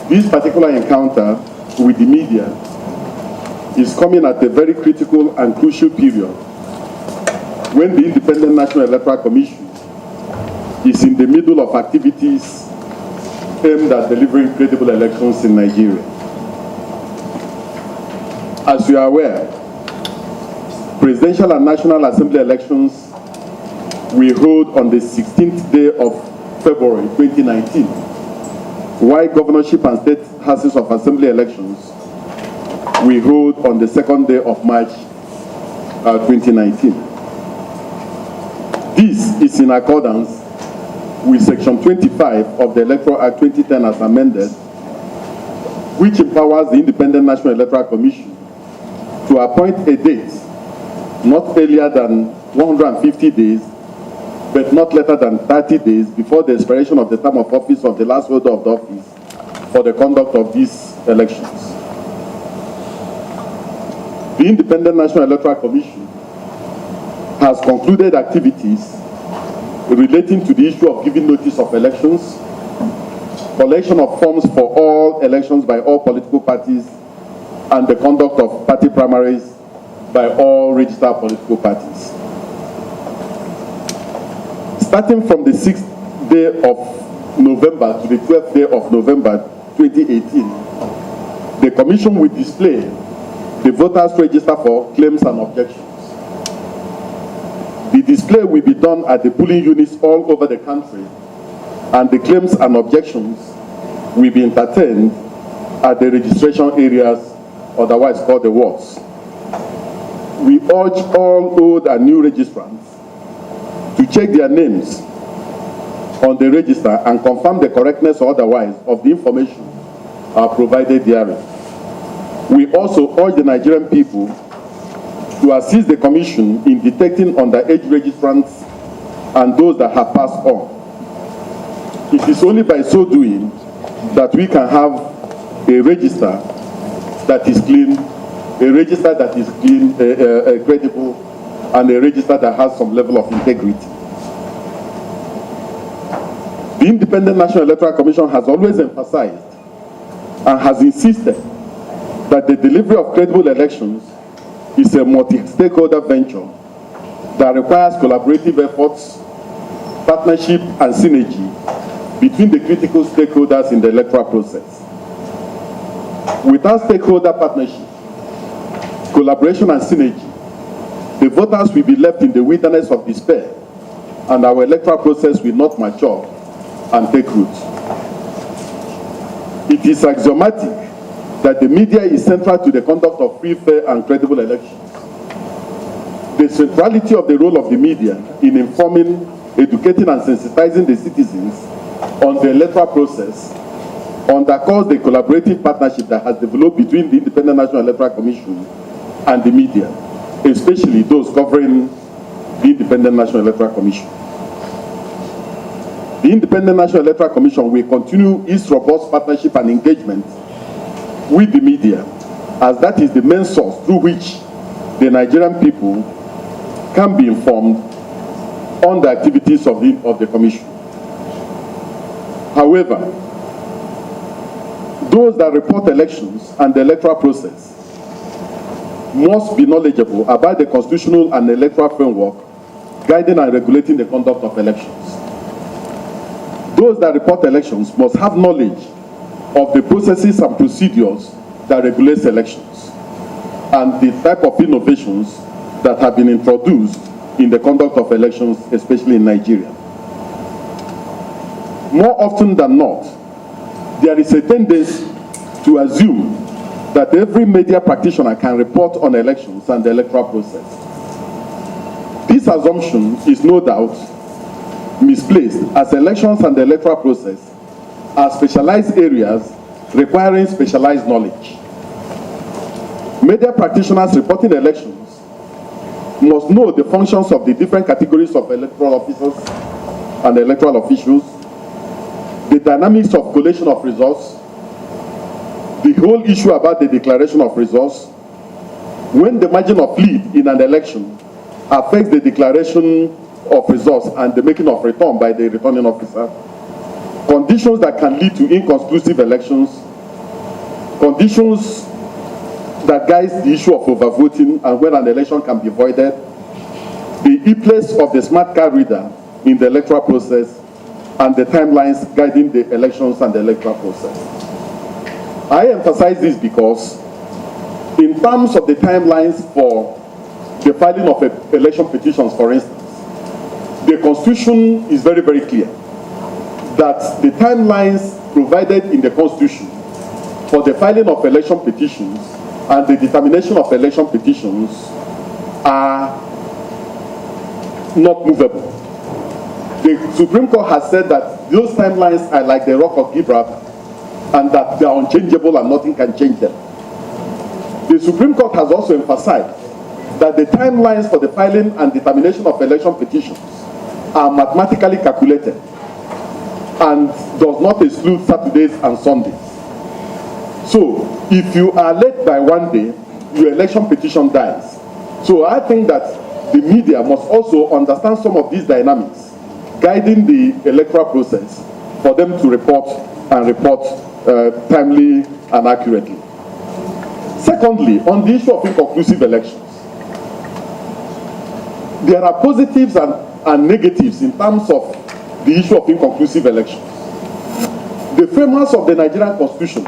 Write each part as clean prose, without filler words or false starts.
This particular encounter with the media is coming at a very critical and crucial period when the Independent National Electoral Commission is in the middle of activities aimed at delivering credible elections in Nigeria. As you are aware, presidential and National Assembly elections will hold on the 16th day of February 2019, while governorship and state houses of assembly elections will hold on the 2nd day of March 2019. This is in accordance with Section 25 of the Electoral Act 2010 as amended, which empowers the Independent National Electoral Commission to appoint a date not earlier than 150 days, but not later than 30 days before the expiration of the term of office of the last holder of the office for the conduct of these elections. The Independent National Electoral Commission has concluded activities relating to the issue of giving notice of elections, collection of forms for all elections by all political parties, and the conduct of party primaries by all registered political parties. Starting from the 6th day of November to the 12th day of November 2018, the Commission will display the voters' register for claims and objections. The display will be done at the polling units all over the country, and the claims and objections will be entertained at the registration areas, otherwise called the wards. We urge all old and new registrants to check their names on the register and confirm the correctness or otherwise of the information provided therein. We also urge the Nigerian people to assist the Commission in detecting underage registrants and those that have passed on. It is only by so doing that we can have a register that is clean, credible, and a register that has some level of integrity. The Independent National Electoral Commission has always emphasized and has insisted that the delivery of credible elections is a multi-stakeholder venture that requires collaborative efforts, partnership, and synergy between the critical stakeholders in the electoral process. Without stakeholder partnership, collaboration, and synergy, the voters will be left in the wilderness of despair, and our electoral process will not mature and take root. It is axiomatic that the media is central to the conduct of free, fair, and credible elections. The centrality of the role of the media in informing, educating, and sensitizing the citizens on the electoral process underscores the collaborative partnership that has developed between the Independent National Electoral Commission and the media, especially those covering the Independent National Electoral Commission. The Independent National Electoral Commission will continue its robust partnership and engagement with the media, as that is the main source through which the Nigerian people can be informed on the activities of the Commission. However, those that report elections and the electoral process must be knowledgeable about the constitutional and electoral framework guiding and regulating the conduct of elections. Those that report elections must have knowledge of the processes and procedures that regulate elections and the type of innovations that have been introduced in the conduct of elections, especially in Nigeria. More often than not, there is a tendency to assume that every media practitioner can report on elections and the electoral process. This assumption is no doubt misplaced, as elections and the electoral process are specialized areas requiring specialized knowledge. Media practitioners reporting elections must know the functions of the different categories of electoral officers and electoral officials, the dynamics of collation of results, the whole issue about the declaration of results, when the margin of lead in an election affects the declaration of results and the making of return by the returning officer, conditions that can lead to inconclusive elections conditions that guides the issue of overvoting and when an election can be voided, the e-place of the smart card reader in the electoral process, and the timelines guiding the elections and the electoral process. I emphasize this because in terms of the timelines for the filing of election petitions, for instance, the Constitution is very, very clear that the timelines provided in the Constitution for the filing of election petitions and the determination of election petitions are not movable. The Supreme Court has said that those timelines are like the Rock of Gibraltar and that they are unchangeable and nothing can change them. The Supreme Court has also emphasized that the timelines for the filing and determination of election petitions are mathematically calculated and does not exclude Saturdays and Sundays. So, if you are late by one day, your election petition dies. So I think that the media must also understand some of these dynamics guiding the electoral process for them to report and report timely and accurately. Secondly, on the issue of inconclusive elections, there are positives and negatives in terms of the issue of inconclusive elections. The framers of the Nigerian Constitution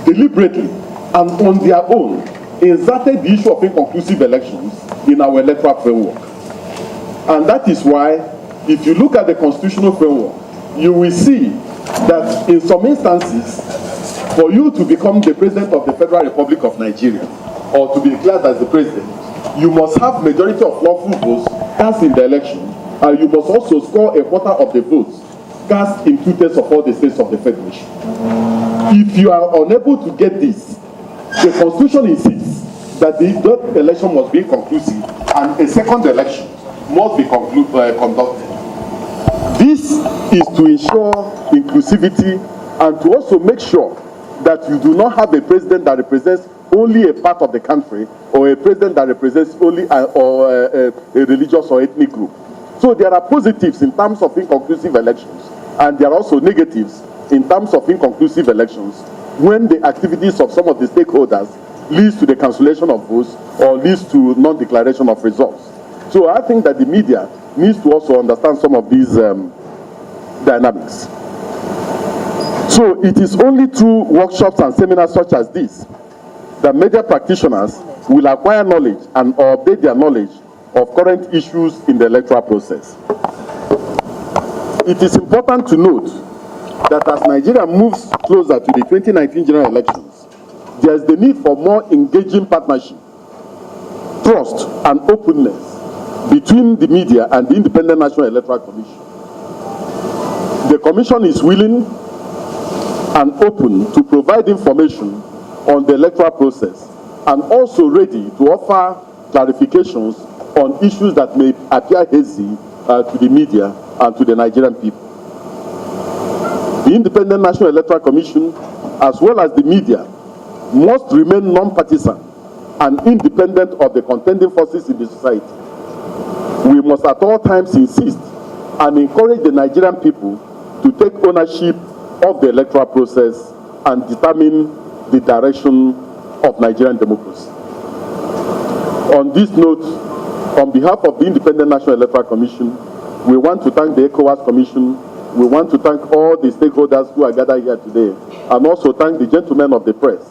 deliberately and on their own inserted the issue of inconclusive elections in our electoral framework. And that is why, if you look at the constitutional framework, you will see that in some instances, for you to become the president of the Federal Republic of Nigeria, or to be declared as the president, you must have majority of lawful votes cast in the election, and you must also score a quarter of the votes cast in 2/3 of all the states of the Federation. If you are unable to get this, the Constitution insists that the election must be conclusive and a second election must be conducted. This is to ensure inclusivity and to also make sure that you do not have a president that represents only a part of the country or a president that represents only a religious or ethnic group. So there are positives in terms of inconclusive elections, and there are also negatives in terms of inconclusive elections when the activities of some of the stakeholders leads to the cancellation of votes or leads to non-declaration of results. So I think that the media needs to also understand some of these dynamics. So it is only through workshops and seminars such as this that media practitioners will acquire knowledge and update their knowledge of current issues in the electoral process. It is important to note that as Nigeria moves closer to the 2019 general elections, there is the need for more engaging partnership, trust, and openness between the media and the Independent National Electoral Commission. The Commission is willing and open to provide information on the electoral process and also ready to offer clarifications on issues that may appear hazy to the media and to the Nigerian people. The Independent National Electoral Commission, as well as the media, must remain non-partisan and independent of the contending forces in the society. We must at all times insist and encourage the Nigerian people to take ownership of the electoral process and determine the direction of Nigerian democracy. On this note, on behalf of the Independent National Electoral Commission, we want to thank the ECOWAS Commission, we want to thank all the stakeholders who are gathered here today, and also thank the gentlemen of the press